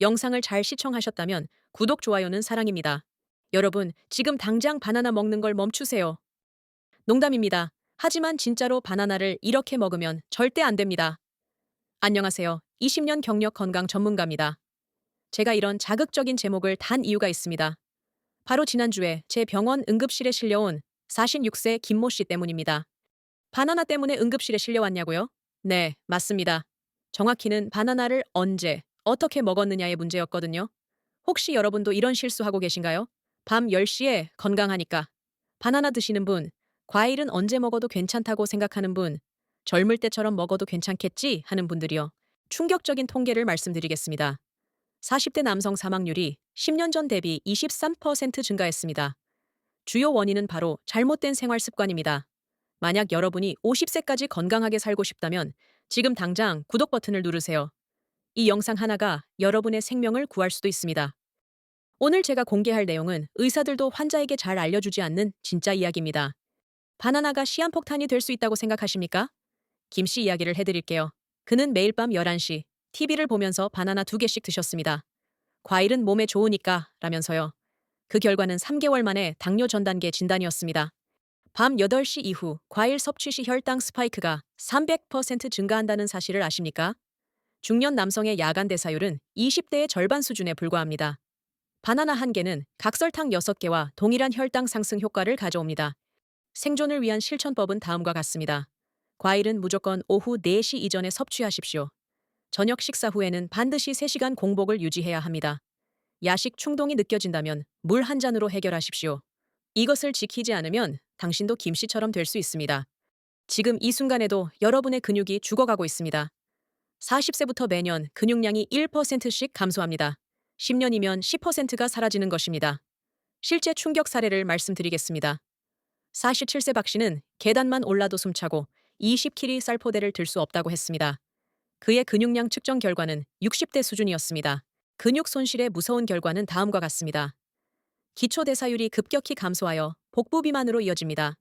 영상을 잘 시청하셨다면 구독, 좋아요는 사랑입니다. 여러분, 지금 당장 바나나 먹는 걸 멈추세요. 농담입니다. 하지만 진짜로 바나나를 이렇게 먹으면 절대 안 됩니다. 안녕하세요. 20년 경력 건강 전문가입니다. 제가 이런 자극적인 제목을 단 이유가 있습니다. 바로 지난주에 제 병원 응급실에 실려온 46세 김모 씨 때문입니다. 바나나 때문에 응급실에 실려왔냐고요? 네, 맞습니다. 정확히는 바나나를 언제, 어떻게 먹었느냐의 문제였거든요. 혹시 여러분도 이런 실수하고 계신가요? 밤 10시에 건강하니까 바나나 드시는 분, 과일은 언제 먹어도 괜찮다고 생각하는 분, 젊을 때처럼 먹어도 괜찮겠지 하는 분들이요. 충격적인 통계를 말씀드리겠습니다. 40대 남성 사망률이 10년 전 대비 23% 증가했습니다. 주요 원인은 바로 잘못된 생활 습관입니다. 만약 여러분이 50세까지 건강하게 살고 싶다면 지금 당장 구독 버튼을 누르세요. 이 영상 하나가 여러분의 생명을 구할 수도 있습니다. 오늘 제가 공개할 내용은 의사들도 환자에게 잘 알려주지 않는 진짜 이야기입니다. 바나나가 시한폭탄이 될 수 있다고 생각하십니까? 김 씨 이야기를 해드릴게요. 그는 매일 밤 11시 TV를 보면서 바나나 2개씩 드셨습니다. 과일은 몸에 좋으니까 라면서요. 그 결과는 3개월 만에 당뇨 전 단계 진단이었습니다. 밤 8시 이후 과일 섭취 시 혈당 스파이크가 300% 증가한다는 사실을 아십니까? 중년 남성의 야간 대사율은 20대의 절반 수준에 불과합니다. 바나나 한 개는 각설탕 6개와 동일한 혈당 상승 효과를 가져옵니다. 생존을 위한 실천법은 다음과 같습니다. 과일은 무조건 오후 4시 이전에 섭취하십시오. 저녁 식사 후에는 반드시 3시간 공복을 유지해야 합니다. 야식 충동이 느껴진다면 물 한 잔으로 해결하십시오. 이것을 지키지 않으면 당신도 김 씨처럼 될 수 있습니다. 지금 이 순간에도 여러분의 근육이 죽어가고 있습니다. 40세부터 매년 근육량이 1%씩 감소합니다. 10년이면 10%가 사라지는 것입니다. 실제 충격 사례를 말씀드리겠습니다. 47세 박 씨는 계단만 올라도 숨차고 20kg 쌀포대를 들 수 없다고 했습니다. 그의 근육량 측정 결과는 60대 수준이었습니다. 근육 손실의 무서운 결과는 다음과 같습니다. 기초 대사율이 급격히 감소하여 복부 비만으로 이어집니다.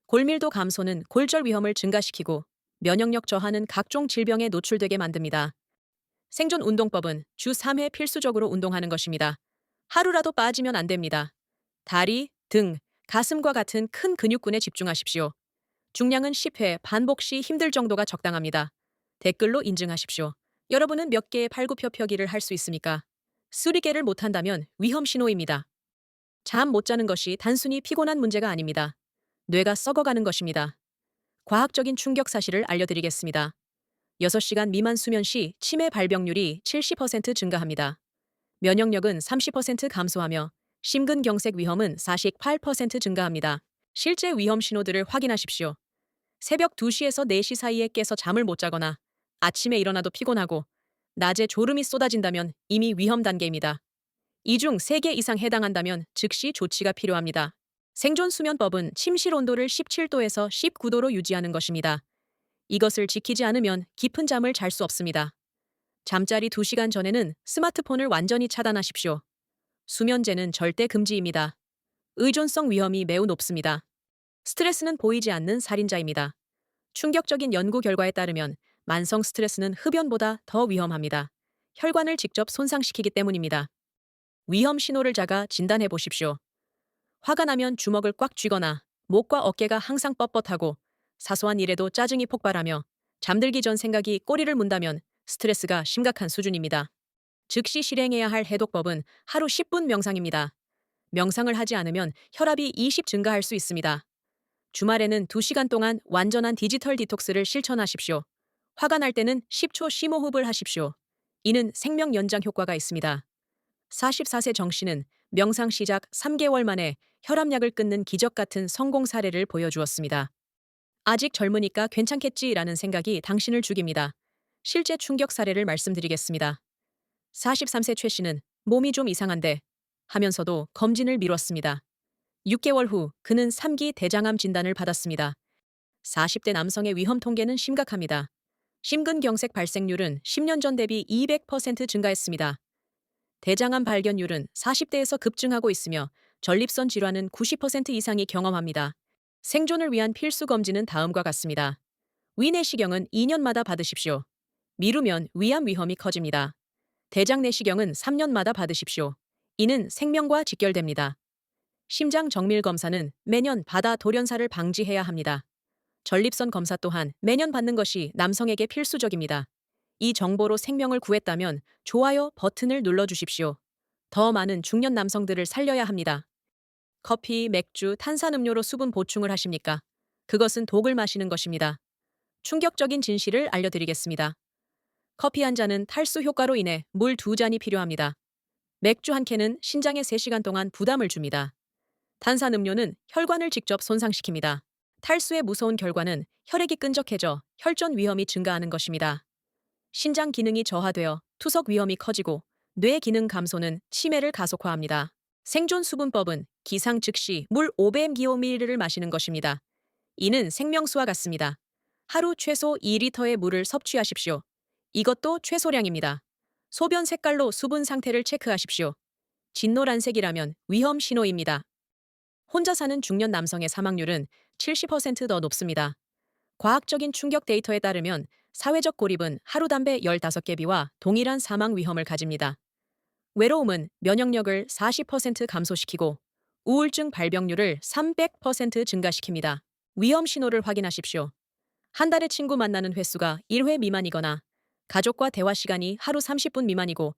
골밀도 감소는 골절 위험을 증가시키고 면역력 저하는 각종 질병에 노출되게 만듭니다. 생존 운동법은 주 3회 필수적으로 운동하는 것입니다. 하루라도 빠지면 안 됩니다. 다리, 등, 가슴과 같은 큰 근육군에 집중하십시오. 중량은 10회, 반복 시 힘들 정도가 적당합니다. 댓글로 인증하십시오. 여러분은 몇 개의 팔굽혀펴기를 할 수 있습니까? 수리개를 못한다면 위험 신호입니다. 잠 못 자는 것이 단순히 피곤한 문제가 아닙니다. 뇌가 썩어가는 것입니다. 과학적인 충격 사실을 알려드리겠습니다. 6시간 미만 수면 시 치매 발병률이 70% 증가합니다. 면역력은 30% 감소하며 심근경색 위험은 48% 증가합니다. 실제 위험 신호들을 확인하십시오. 새벽 2시에서 4시 사이에 깨서 잠을 못 자거나 아침에 일어나도 피곤하고 낮에 졸음이 쏟아진다면 이미 위험 단계입니다. 이 중 3개 이상 해당한다면 즉시 조치가 필요합니다. 생존 수면법은 침실 온도를 17도에서 19도로 유지하는 것입니다. 이것을 지키지 않으면 깊은 잠을 잘 수 없습니다. 잠자리 2시간 전에는 스마트폰을 완전히 차단하십시오. 수면제는 절대 금지입니다. 의존성 위험이 매우 높습니다. 스트레스는 보이지 않는 살인자입니다. 충격적인 연구 결과에 따르면 만성 스트레스는 흡연보다 더 위험합니다. 혈관을 직접 손상시키기 때문입니다. 위험 신호를 자가 진단해 보십시오. 화가 나면 주먹을 꽉 쥐거나 목과 어깨가 항상 뻣뻣하고 사소한 일에도 짜증이 폭발하며 잠들기 전 생각이 꼬리를 문다면 스트레스가 심각한 수준입니다. 즉시 실행해야 할 해독법은 하루 10분 명상입니다. 명상을 하지 않으면 혈압이 20 증가할 수 있습니다. 주말에는 2시간 동안 완전한 디지털 디톡스를 실천하십시오. 화가 날 때는 10초 심호흡을 하십시오. 이는 생명 연장 효과가 있습니다. 44세 정 씨는 명상 시작 3개월 만에 혈압약을 끊는 기적 같은 성공 사례를 보여주었습니다. 아직 젊으니까 괜찮겠지라는 생각이 당신을 죽입니다. 실제 충격 사례를 말씀드리겠습니다. 43세 최 씨는 몸이 좀 이상한데 하면서도 검진을 미뤘습니다. 6개월 후 그는 3기 대장암 진단을 받았습니다. 40대 남성의 위험 통계는 심각합니다. 심근경색 발생률은 10년 전 대비 200% 증가했습니다. 대장암 발견율은 40대에서 급증하고 있으며 전립선 질환은 90% 이상이 경험합니다. 생존을 위한 필수 검진은 다음과 같습니다. 위 내시경은 2년마다 받으십시오. 미루면 위암 위험이 커집니다. 대장 내시경은 3년마다 받으십시오. 이는 생명과 직결됩니다. 심장 정밀 검사는 매년 받아 돌연사를 방지해야 합니다. 전립선 검사 또한 매년 받는 것이 남성에게 필수적입니다. 이 정보로 생명을 구했다면 좋아요 버튼을 눌러주십시오. 더 많은 중년 남성들을 살려야 합니다. 커피, 맥주, 탄산음료로 수분 보충을 하십니까? 그것은 독을 마시는 것입니다. 충격적인 진실을 알려드리겠습니다. 커피 한 잔은 탈수 효과로 인해 물 2잔이 필요합니다. 맥주 한 캔은 신장에 3시간 동안 부담을 줍니다. 탄산음료는 혈관을 직접 손상시킵니다. 탈수의 무서운 결과는 혈액이 끈적해져 혈전 위험이 증가하는 것입니다. 신장 기능이 저하되어 투석 위험이 커지고 뇌 기능 감소는 치매를 가속화합니다. 생존 수분법은 기상 즉시 물 500ml를 마시는 것입니다. 이는 생명수와 같습니다. 하루 최소 2리터의 물을 섭취하십시오. 이것도 최소량입니다. 소변 색깔로 수분 상태를 체크하십시오. 진노란색이라면 위험 신호입니다. 혼자 사는 중년 남성의 사망률은 70%더 높습니다. 과학적인 충격 데이터에 따르면 사회적 고립은 하루 담배 15개 비와 동일한 사망 위험을 가집니다. 외로움은 면역력을 40% 감소시키고 우울증 발병률을 300% 증가시킵니다. 위험 신호를 확인하십시오. 한 달에 친구 만나는 횟수가 1회 미만이거나 가족과 대화 시간이 하루 30분 미만이고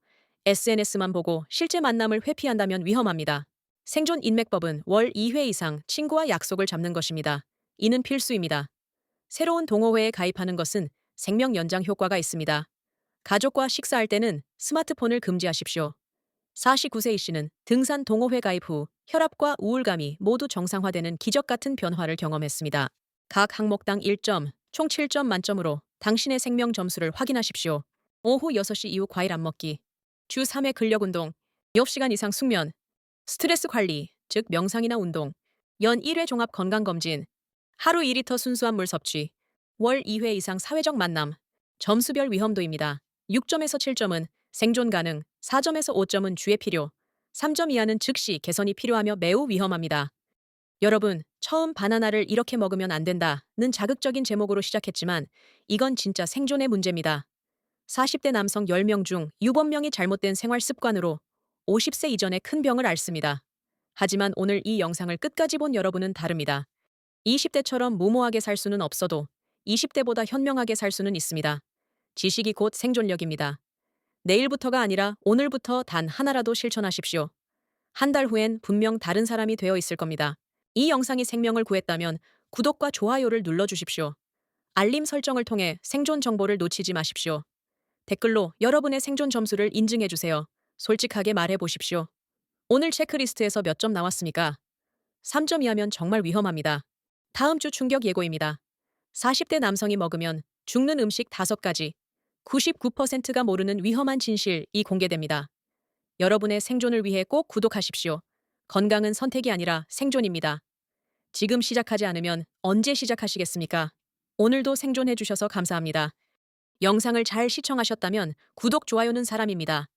SNS만 보고 실제 만남을 회피한다면 위험합니다. 생존 인맥법은 월 2회 이상 친구와 약속을 잡는 것입니다. 이는 필수입니다. 새로운 동호회에 가입하는 것은 생명 연장 효과가 있습니다. 가족과 식사할 때는 스마트폰을 금지하십시오. 49세 이씨는 등산 동호회 가입 후 혈압과 우울감이 모두 정상화되는 기적 같은 변화를 경험했습니다. 각 항목당 1점, 총 7점 만점으로 당신의 생명 점수를 확인하십시오. 오후 6시 이후 과일 안 먹기, 주 3회 근력 운동, 6시간 이상 숙면, 스트레스 관리, 즉 명상이나 운동, 연 1회 종합 건강검진, 하루 2리터 순수한 물 섭취, 월 2회 이상 사회적 만남, 점수별 위험도입니다. 6점에서 7점은 생존 가능, 4점에서 5점은 주의 필요, 3점 이하는 즉시 개선이 필요하며 매우 위험합니다. 여러분, 처음 바나나를 이렇게 먹으면 안 된다는 자극적인 제목으로 시작했지만 이건 진짜 생존의 문제입니다. 40대 남성 10명 중 6명이 잘못된 생활 습관으로 50세 이전에 큰 병을 앓습니다. 하지만 오늘 이 영상을 끝까지 본 여러분은 다릅니다. 20대처럼 무모하게 살 수는 없어도 20대보다 현명하게 살 수는 있습니다. 지식이 곧 생존력입니다. 내일부터가 아니라 오늘부터 단 하나라도 실천하십시오. 한 달 후엔 분명 다른 사람이 되어 있을 겁니다. 이 영상이 생명을 구했다면 구독과 좋아요를 눌러주십시오. 알림 설정을 통해 생존 정보를 놓치지 마십시오. 댓글로 여러분의 생존 점수를 인증해주세요. 솔직하게 말해보십시오. 오늘 체크리스트에서 몇 점 나왔습니까? 3점 이하면 정말 위험합니다. 다음 주 충격 예고입니다. 40대 남성이 먹으면 죽는 음식 5가지, 99%가 모르는 위험한 진실이 공개됩니다. 여러분의 생존을 위해 꼭 구독하십시오. 건강은 선택이 아니라 생존입니다. 지금 시작하지 않으면 언제 시작하시겠습니까? 오늘도 생존해 주셔서 감사합니다. 영상을 잘 시청하셨다면 구독, 좋아요는 사람입니다.